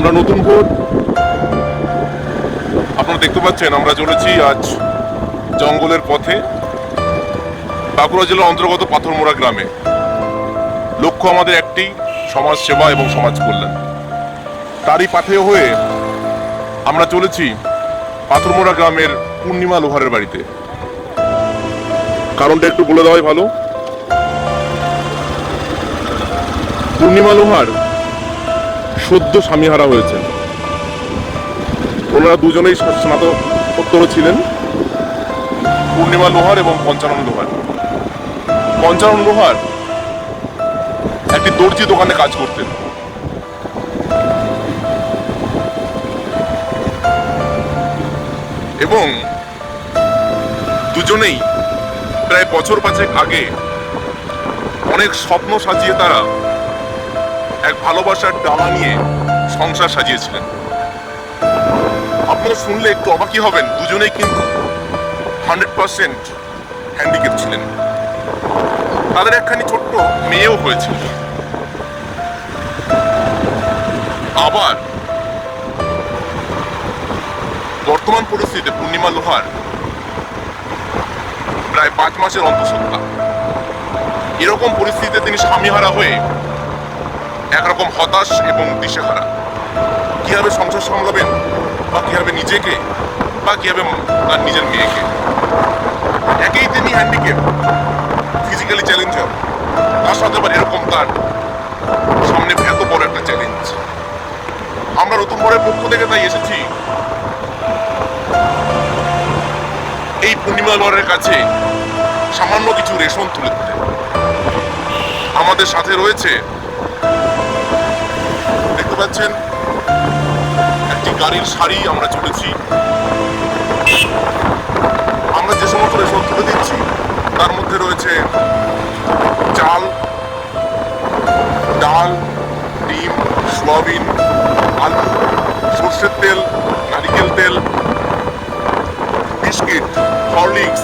আমরা নতুন ভোর, আপনারা দেখতে পাচ্ছেন আমরা চলেছি আজ জঙ্গলের পথে বাঁকুড়া জেলার অন্তর্গত পাথরমোড়া গ্রামে। লক্ষ্য আমাদের একটি, সমাজ সেবা এবং সমাজ কল্যাণ। তারই পাথেয় হয়ে আমরা চলেছি পাথরমোড়া গ্রামের পূর্ণিমা লোহারের বাড়িতে। কারণটা একটু বলে দেওয়াই ভালো। পূর্ণিমা লোহার সদ্য স্বামীহারা হয়েছেন। ওনারা দুজনেই স্নাতকোত্তর ছিলেন, পূর্ণিমা লোহার এবং পঞ্চানন লোহার। পঞ্চানন লোহার একটি দর্জি দোকানে কাজ করতেন। এবং দুজনেই প্রায় বছর পাঁচেক আগে অনেক স্বপ্ন সাজিয়ে তারা এক ভালোবাসার ডালা নিয়ে সংসার সাজিয়েছিলেন। আপনারা শুনলে একটু অবাকই হবেন, দুজনেই কিন্তু 100% হ্যান্ডিক্যাপ ছিলেন। তাদের একখানি ছোট্ট মেয়েও হয়েছিল। আবার বর্তমান পরিস্থিতিতে পূর্ণিমা লোহার প্রায় 5 মাসের অন্তঃসত্ত্বা। এরকম পরিস্থিতিতে তিনি স্বামীহারা হয়ে একরকম হতাশ এবং দিশেহারা। কিভাবে সংসার সামলাবেন, বা কিভাবে নিজেকে, বা কিভাবে তার নিজের মেয়েকে। একেই তিনি হ্যান্ডিক্যাপ, ফিজিক্যালি চ্যালেঞ্জার, তার সাথে আবার এরকম তার সামনে এত বড় একটা চ্যালেঞ্জ। আমরা নতুন ভোরের পক্ষ থেকে তাই এসেছি এই পূর্ণিমা লোহারের কাছে সামান্য কিছু রেশন তুলে দিতে। আমাদের সাথে রয়েছে, দেখতে পাচ্ছেন, একটি গাড়ির সারি। আমরা চলেছি, আমরা যে সমস্ত রেশন তুলে দিচ্ছি তার মধ্যে রয়েছে চাল, ডাল, ডিম, সোয়াবিন, আলু, সর্ষের তেল, নারিকেল তেল, বিস্কিট, হরলিক্স,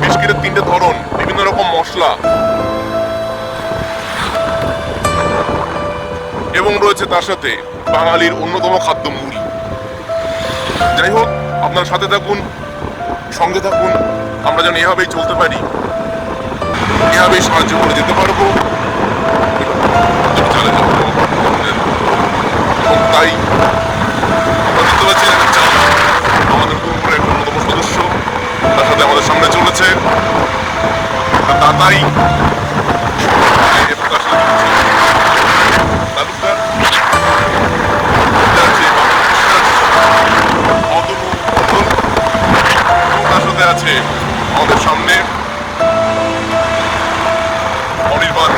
বিস্কিটের 3টে ধরন, বিভিন্ন রকম মশলা, এবং রয়েছে তার সাথে বাঙালির অন্যতম খাদ্য মুড়ি। যাই হোক, আপনার সাথে থাকুন, সঙ্গে থাকুন। আমরা যেন এভাবেই চলতে পারি, এভাবেই সাহায্য করে যেতে পারবো, চালিয়ে যাবো। এবং তাই আমরা দেখতে পাচ্ছি আমাদের কুমপুরের এক অন্যতম সদস্য, তার সাথে আমাদের সামনে চলেছে দাদাই আছে আমাদের সামনে অনির্বাণ,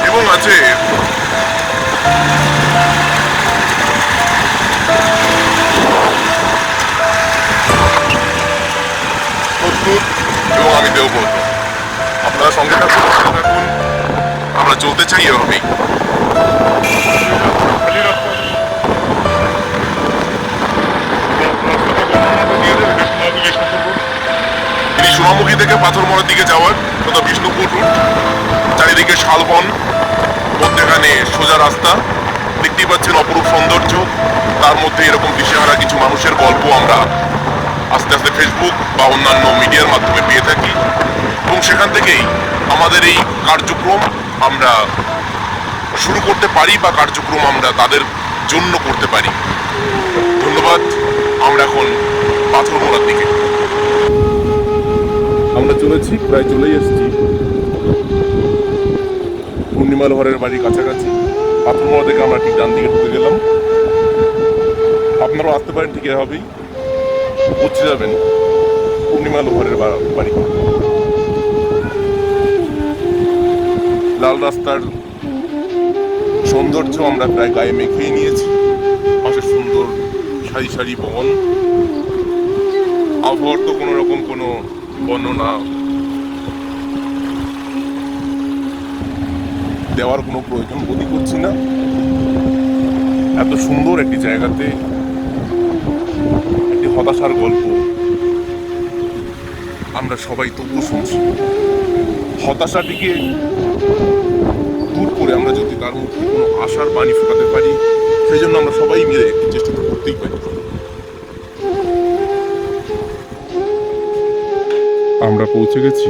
এবং আছে প্রস্তুত, এবং আমি দেবব্রত। আপনারা সঙ্গে থাকুন, আমরা চলতে চাই এভাবেই। সোনামুখী থেকে পাথরমোড়ার দিকে যাওয়ার তথা বিষ্ণুপুর রুট, চারিদিকে শালবন, মধ্যেখানে সোজা রাস্তা। দেখতেই পাচ্ছেন অপরূপ সৌন্দর্য। তার মধ্যে এরকম দিশেহারা কিছু মানুষের গল্প আমরা আস্তে আস্তে ফেসবুক বা অন্যান্য মিডিয়ার মাধ্যমে পেয়ে থাকি, এবং সেখান থেকেই আমাদের এই কার্যক্রম আমরা শুরু করতে পারি, বা কার্যক্রম আমরা তাদের জন্য করতে পারি। ধন্যবাদ। আমরা এখন পাথরমোড়ার দিকে আমরা চলেছি, প্রায় চলেই এসেছি পূর্ণিমা লোহারের বাড়ির কাছাকাছি। পাথরমোড়া থেকে আমরা ঠিক ডান দিকে ঢুকে গেলাম। আপনারাও আসতে পারেন, ঠিক এভাবেই পৌঁছে যাবেন পূর্ণিমা লোহারের বাড়ি। লাল রাস্তার সৌন্দর্য আমরা প্রায় গায়ে মেখেই নিয়েছি। পাশে সুন্দর সারি সারি বন। আবহাওয়ার তো কোনো রকম কোনো বর্ণনা দেওয়ার কোনো প্রয়োজন বোধই করছি না। এত সুন্দর একটি জায়গাতে একটি হতাশার গল্প আমরা সবাই তবু শুনছি। হতাশাটিকে করে আমরা যদি তার মধ্যে কোনো আশার বাণী ফোটাতে পারি, সেই জন্য আমরা সবাই মিলে একটি চেষ্টা তো করতেই পারি। আমরা পৌঁছে গেছি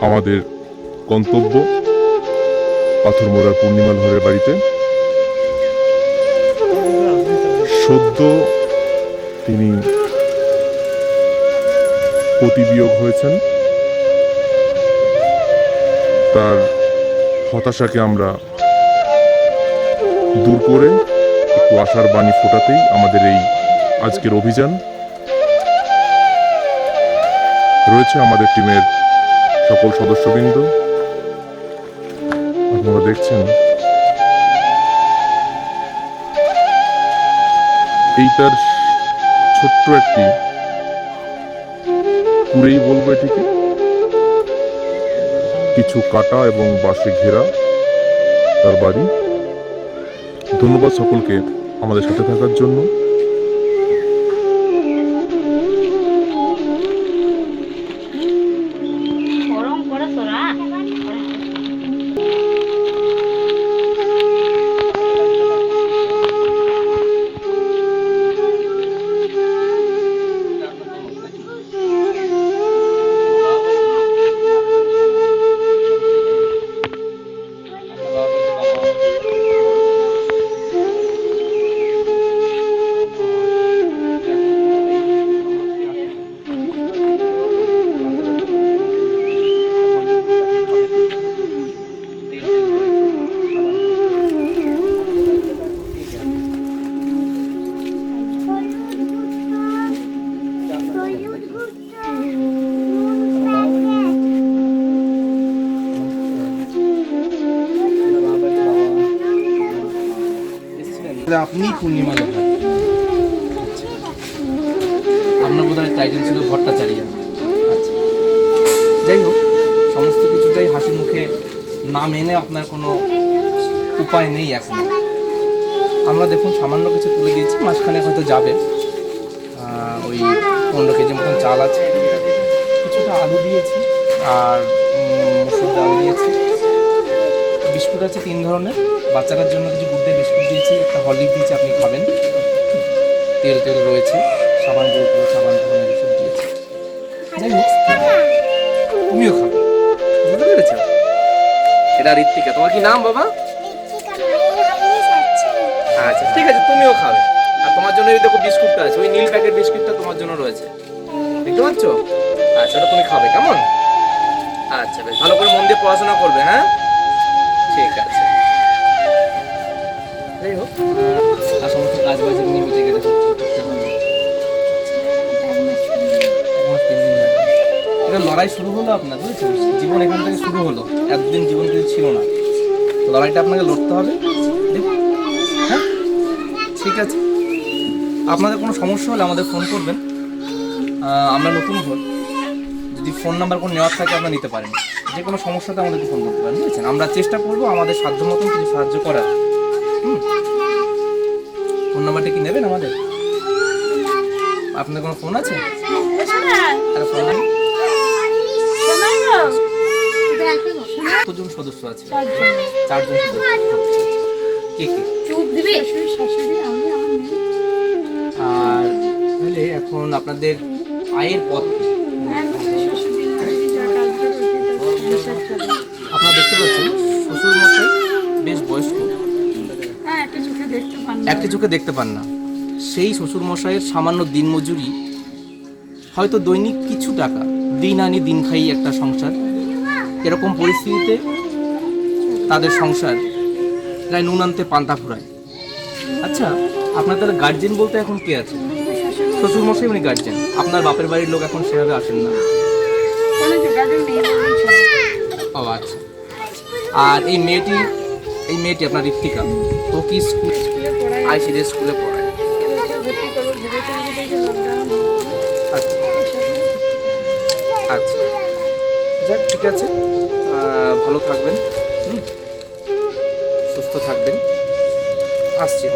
আমাদের গন্তব্য পাথরমোড়ার পূর্ণিমা লোহারের বাড়িতে। সদ্য তিনি পতিবিয়োগ হয়েছেন। তার হতাশাকে আমরা দূর করে একটু আশার বাণী ফোটাতেই আমাদের এই আজকের অভিযান। রয়েছে আমাদের টিমের সকল সদস্যবৃন্দ, আপনারা দেখছেন। এইটার ছোট্ট একটি কুড়েই বলবো এটিকে, কিছু কাটা এবং বাঁশে ঘেরা তার বাড়ি। ধন্যবাদ সকলকে আমাদের সাথে থাকার জন্য। আপনি পূর্ণিমা লোহার, আপনার বোধহয় টাইটেল ছিল ভট্টাচার্য। আচ্ছা, যাই হোক, সমস্ত কিছুটাই হাসি মুখে না মেনে আপনার কোনো উপায় নেই এখন। আমরা দেখুন সামান্য কিছু তুলে দিয়েছি, মাঝখানে হয়তো যাবে। ওই 15 কেজি মতন চাল আছে, কিছুটা আলু দিয়েছি, আর মসুর ডাল দিয়েছি, বিস্কুট আছে 3 ধরনের, বাচ্চাটার জন্য কিছু গুড় দিয়ে বিস্কুট দিয়েছি, একটা হরলিক্স দিয়েছি, আপনি খাবেন। তেল টেল রয়েছে, সাবান ধরনের এসব দিয়েছি। যাই হোক, তুমিও খাবে, বুঝতে পেরেছ? এটা ঋত্বিকা। তোমার কি নাম বাবা? আচ্ছা ঠিক আছে, তুমিও খাবে। আর তোমার জন্য ওই দেখো বিস্কুটটা আছে, ওই নীল প্যাকেট বিস্কুটটা তোমার জন্য রয়েছে, দেখতে পাচ্ছ? আচ্ছা, ওটা তুমি খাবে, কেমন? আচ্ছা বেশ, ভালো করে মন দিয়ে পড়াশোনা করবে, হ্যাঁ? ঠিক আছে। যাই হোক, আর সমস্ত কাজ বাজ এমনি মিটে গেলে এটা লড়াই শুরু হলো আপনার, বুঝেছেন? জীবন এখান থেকে শুরু হলো, এতদিন জীবন কিছু ছিল না, লড়াইটা আপনাকে লড়তে হবে। দেখুন, হ্যাঁ ঠিক আছে। আপনাদের কোনো সমস্যা হলে আমাদের ফোন করবেন, আমরা নতুন ঘর, যদি ফোন নাম্বার কোনো নেওয়ার থাকে আপনারা নিতে পারেন। যে কোনো সমস্যাতে আমাদেরকে ফোন করতে পারেন, বুঝেছেন? আমরা চেষ্টা করবো আমাদের সাধ্য মতন কিছু সাহায্য করার। ফোন নাম্বারটা কি নেবেন আমাদের? আপনার কোনো ফোন আছে? কতজন সদস্য আছে? 4 জন সদস্য। কে কে? আর তাহলে এখন আপনাদের আয়ের পথ আপনারা দেখতে পাচ্ছেন, শ্বশুর মশাই বেশ বয়স্ক, একটি চোখে দেখতে পান না। সেই শ্বশুর মশাইয়ের সামান্য দিনমজুরি, হয়তো দৈনিক কিছু টাকা, দিন আনি দিন খাই একটা সংসার। এরকম পরিস্থিতিতে তাদের সংসার প্রায় নুন আনতে পান্তা ফুরায়। আচ্ছা, আপনার তাহলে গার্জেন বলতে এখন কে আছে? শ্বশুর মশাই উনি গার্জেন, আপনার বাপের বাড়ির লোক এখন সেভাবে আসেন না। ও আচ্ছা। আর এই মেয়েটি আপনার ঋত্বিকা, তো কি আইসিডি স্কুলে পড়ায়? আচ্ছা, যাক ঠিক আছে, ভালো থাকবেন, সুস্থ থাকবেন, আসছি।